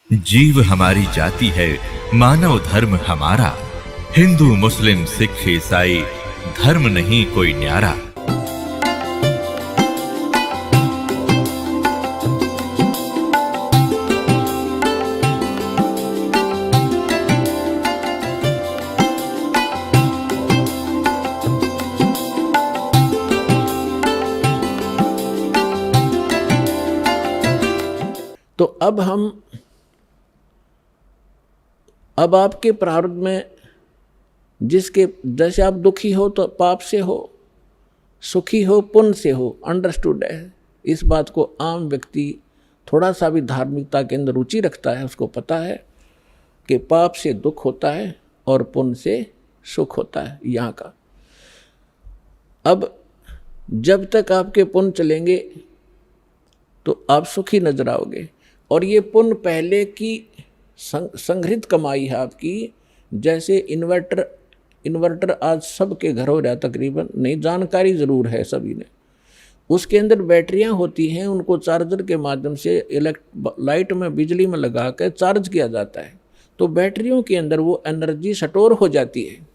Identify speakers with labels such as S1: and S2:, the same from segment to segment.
S1: जीव हमारी जाति है, मानव धर्म हमारा। हिंदू मुस्लिम सिख ईसाई धर्म नहीं कोई न्यारा।
S2: तो अब आपके प्रारब्ध में जिसके जैसे आप दुखी हो तो पाप से हो, सुखी हो पुण्य से हो, अंडरस्टूड है। इस बात को आम व्यक्ति थोड़ा सा भी धार्मिकता के अंदर रुचि रखता है उसको पता है कि पाप से दुख होता है और पुण्य से सुख होता है यहाँ का। अब जब तक आपके पुण्य चलेंगे तो आप सुखी नजर आओगे, और ये पुण्य पहले की संग्रहित कमाई है आपकी। जैसे इन्वर्टर आज सबके घर हो रहा है तकरीबन, नहीं जानकारी ज़रूर है सभी ने। उसके अंदर बैटरियां होती हैं, उनको चार्जर के माध्यम से लाइट में बिजली में लगा कर चार्ज किया जाता है, तो बैटरियों के अंदर वो एनर्जी स्टोर हो जाती है।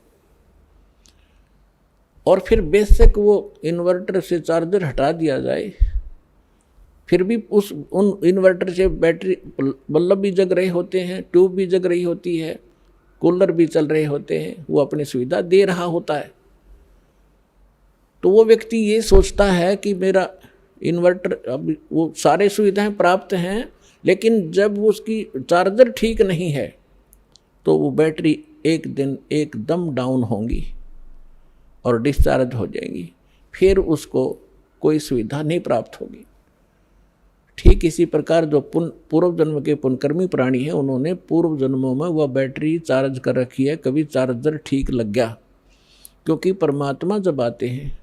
S2: और फिर बेशक वो इन्वर्टर से चार्जर हटा दिया जाए, फिर भी उन इन्वर्टर से बैटरी बल्ब भी जग रहे होते हैं, ट्यूब भी जग रही होती है, कूलर भी चल रहे होते हैं, वो अपनी सुविधा दे रहा होता है। तो वो व्यक्ति ये सोचता है कि मेरा इन्वर्टर, अब वो सारे सुविधाएं प्राप्त हैं, लेकिन जब उसकी चार्जर ठीक नहीं है तो वो बैटरी एक दिन एकदम डाउन होंगी और डिस्चार्ज हो जाएंगी, फिर उसको कोई सुविधा नहीं प्राप्त होगी। ठीक इसी प्रकार जो पूर्व जन्म के पुण्यकर्मी प्राणी हैं, उन्होंने पूर्व जन्मों में वह बैटरी चार्ज कर रखी है, कभी चार्जर ठीक लग गया। क्योंकि परमात्मा जब आते हैं,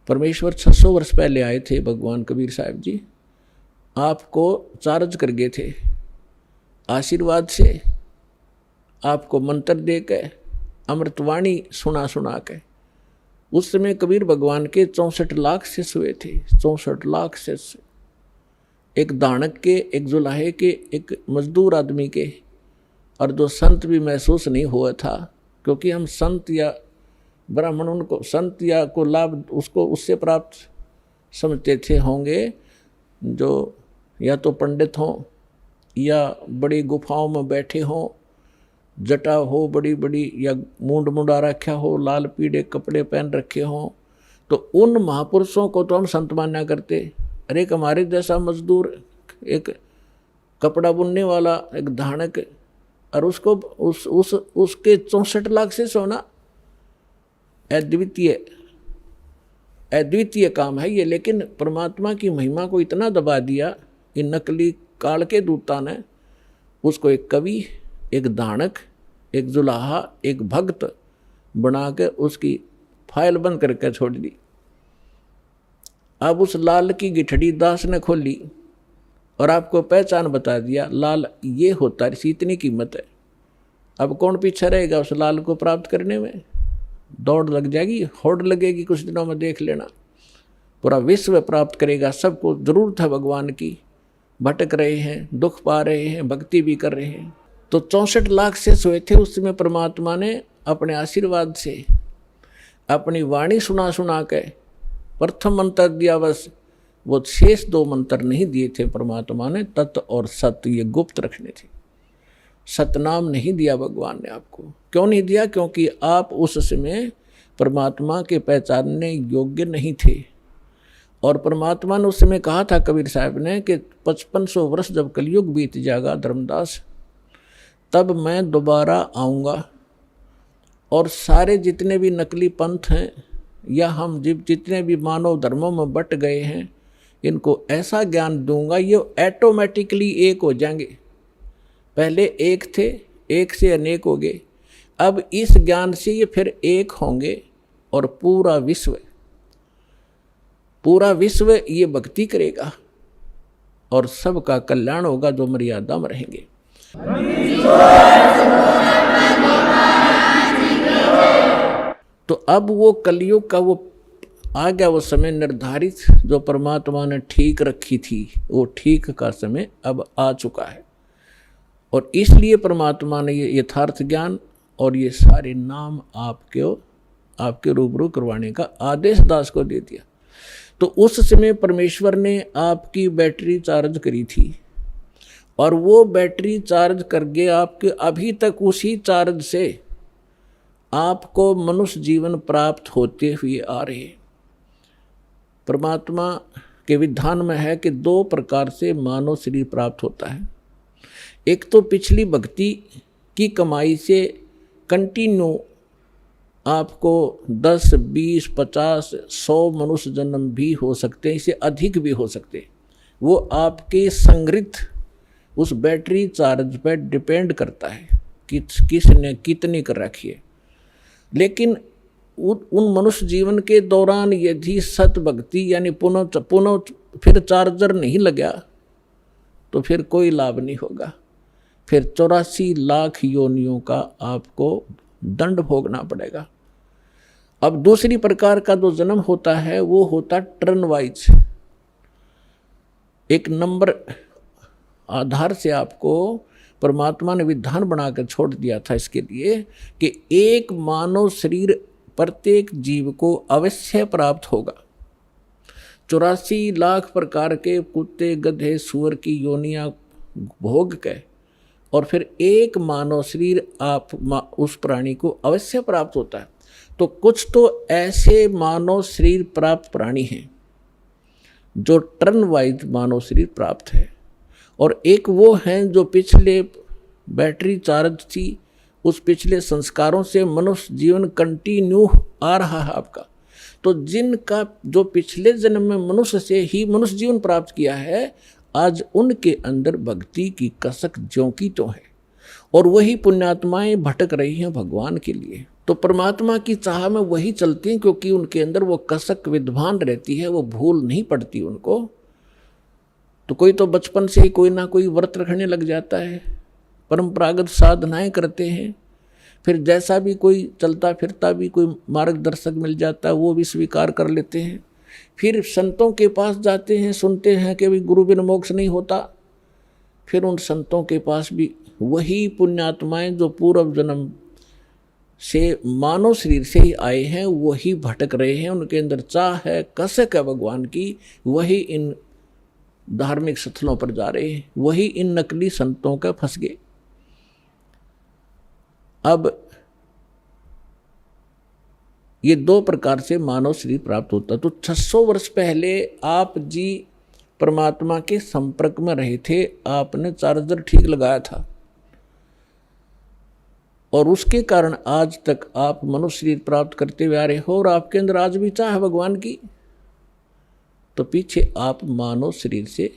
S2: परमेश्वर 600 वर्ष पहले आए थे, भगवान कबीर साहब जी आपको चार्ज कर गए थे आशीर्वाद से, आपको मंत्र दे के, अमृतवाणी सुना सुना के। उस समय कबीर भगवान के 64 लाख शिष्य हुए थे, 64 लाख शिष्य, एक दानक के, एक जुलाहे के, एक मजदूर आदमी के, और जो संत भी महसूस नहीं हुआ था। क्योंकि हम संत या ब्राह्मण उनको संत या को लाभ उसको उससे प्राप्त समझते थे होंगे जो या तो पंडित हों या बड़ी गुफाओं में बैठे हों, जटा हो बड़ी बड़ी, या मूंड मुंडा रखा हो, लाल पीले कपड़े पहन रखे हों, तो उन महापुरुषों को तो हम संत माना करते। अरे एक हमारे जैसा मजदूर, एक कपड़ा बुनने वाला, एक धानक, और उसको उसके 64 लाख से सोना, अद्वितीय काम है ये। लेकिन परमात्मा की महिमा को इतना दबा दिया इन नकली काल के दूता ने, उसको एक कवि, एक दानक, एक जुलाहा, एक भक्त बना के उसकी फाइल बंद करके छोड़ दी। अब उस लाल की गिठड़ी दास ने खोली और आपको पहचान बता दिया, लाल ये होता है, इसी इतनी कीमत है। अब कौन पीछे रहेगा उस लाल को प्राप्त करने में? दौड़ लग जाएगी, होड़ लगेगी, कुछ दिनों में देख लेना। पूरा विश्व प्राप्त करेगा, सबको जरूरत है भगवान की, भटक रहे हैं, दुख पा रहे हैं, भक्ति भी कर रहे हैं। तो 64 लाख से सोए थे। उस समय परमात्मा ने अपने आशीर्वाद से अपनी वाणी सुना सुना के प्रथम मंत्र दिया, बस वो शेष 2 मंत्र नहीं दिए थे परमात्मा ने। तत् और सत्य ये गुप्त रखने थे। सतनाम नहीं दिया भगवान ने आपको। क्यों नहीं दिया? क्योंकि आप उस समय परमात्मा के पहचानने योग्य नहीं थे। और परमात्मा ने उस समय कहा था कबीर साहब ने कि 5500 वर्ष जब कलयुग बीत जाएगा धर्मदास, तब मैं दोबारा आऊँगा और सारे जितने भी नकली पंथ हैं या हम जितने भी मानव धर्मों में बट गए हैं, इनको ऐसा ज्ञान दूंगा ये ऑटोमेटिकली एक हो जाएंगे। पहले एक थे, एक से अनेक हो गए, अब इस ज्ञान से ये फिर एक होंगे और पूरा विश्व ये भक्ति करेगा और सबका कल्याण होगा जो मर्यादा में रहेंगे। तो अब वो कलयुग का वो आ गया, वो समय निर्धारित जो परमात्मा ने ठीक रखी थी, वो ठीक का समय अब आ चुका है। और इसलिए परमात्मा ने ये यथार्थ ज्ञान और ये सारे नाम आपके रूबरू करवाने का आदेश दास को दे दिया। तो उस समय परमेश्वर ने आपकी बैटरी चार्ज करी थी और वो बैटरी चार्ज करके आपके अभी तक उसी चार्ज से आपको मनुष्य जीवन प्राप्त होते हुए आ रहे। परमात्मा के विधान में है कि 2 प्रकार से मानव शरीर प्राप्त होता है। एक तो पिछली भक्ति की कमाई से कंटिन्यू आपको 10, 20, 50, 100 मनुष्य जन्म भी हो सकते हैं, इससे अधिक भी हो सकते हैं। वो आपके संग्रहित उस बैटरी चार्ज पर डिपेंड करता है कि किसने कितनी कर रखी है। लेकिन उन मनुष्य जीवन के दौरान यदि सत भक्ति यानी पुनः फिर चार्जर नहीं लगा तो फिर कोई लाभ नहीं होगा। फिर 84 लाख योनियों का आपको दंड भोगना पड़ेगा। अब दूसरी प्रकार का जो जन्म होता है वो होता टर्न वाइज। एक नंबर आधार से आपको परमात्मा ने विधान बनाकर छोड़ दिया था इसके लिए कि एक मानव शरीर प्रत्येक जीव को अवश्य प्राप्त होगा। 84 लाख प्रकार के कुत्ते, गधे, सूअर की योनियां भोग के और फिर एक मानव शरीर उस प्राणी को अवश्य प्राप्त होता है। तो कुछ तो ऐसे मानव शरीर प्राप्त प्राणी हैं जो टर्न वाइज मानव शरीर प्राप्त है, और एक वो हैं जो पिछले बैटरी चार्ज थी, उस पिछले संस्कारों से मनुष्य जीवन कंटिन्यू आ रहा है आपका। तो जिनका जो पिछले जन्म में मनुष्य से ही मनुष्य जीवन प्राप्त किया है, आज उनके अंदर भक्ति की कसक ज्यों की तो है, और वही पुण्यात्माएं भटक रही हैं भगवान के लिए। तो परमात्मा की चाह में वही चलती हैं, क्योंकि उनके अंदर वो कसक विद्वान रहती है, वो भूल नहीं पड़ती उनको। तो कोई तो बचपन से ही कोई ना कोई व्रत रखने लग जाता है, परंपरागत साधनाएं करते हैं, फिर जैसा भी कोई चलता फिरता भी कोई मार्गदर्शक मिल जाता है वो भी स्वीकार कर लेते हैं। फिर संतों के पास जाते हैं, सुनते हैं कि भाई गुरु बिन मोक्ष नहीं होता। फिर उन संतों के पास भी वही पुण्यात्माएं जो पूर्व जन्म से मानव शरीर से ही आए हैं वही भटक रहे हैं, उनके अंदर चाह है, कसक है भगवान की, वही इन धार्मिक स्थलों पर जा रहे हैं, वही इन नकली संतों का फंस गए। अब ये 2 प्रकार से मानव शरीर प्राप्त होता। तो 600 वर्ष पहले आप जी परमात्मा के संपर्क में रहे थे, आपने चार्जर ठीक लगाया था, और उसके कारण आज तक आप मनुष्य शरीर प्राप्त करते हुए आ रहे हो, और आपके अंदर आज भी चाह है भगवान की। तो पीछे आप मानव शरीर से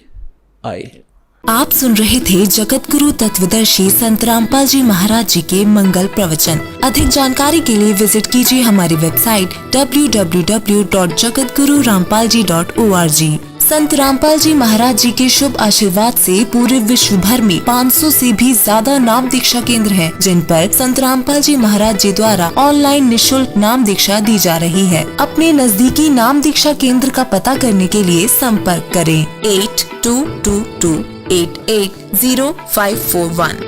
S2: आए हैं।
S3: आप सुन रहे थे जगत गुरु तत्वदर्शी संत रामपाल जी महाराज जी के मंगल प्रवचन। अधिक जानकारी के लिए विजिट कीजिए हमारी वेबसाइट www.jagatgururampalji.org। संत रामपाल जी महाराज जी के शुभ आशीर्वाद से पूरे विश्व भर में 500 से भी ज्यादा नाम दीक्षा केंद्र हैं, जिन पर संत रामपाल जी महाराज जी द्वारा ऑनलाइन निशुल्क नाम दीक्षा दी जा रही है। अपने नजदीकी नाम दीक्षा केंद्र का पता करने के लिए संपर्क करें 8222880541।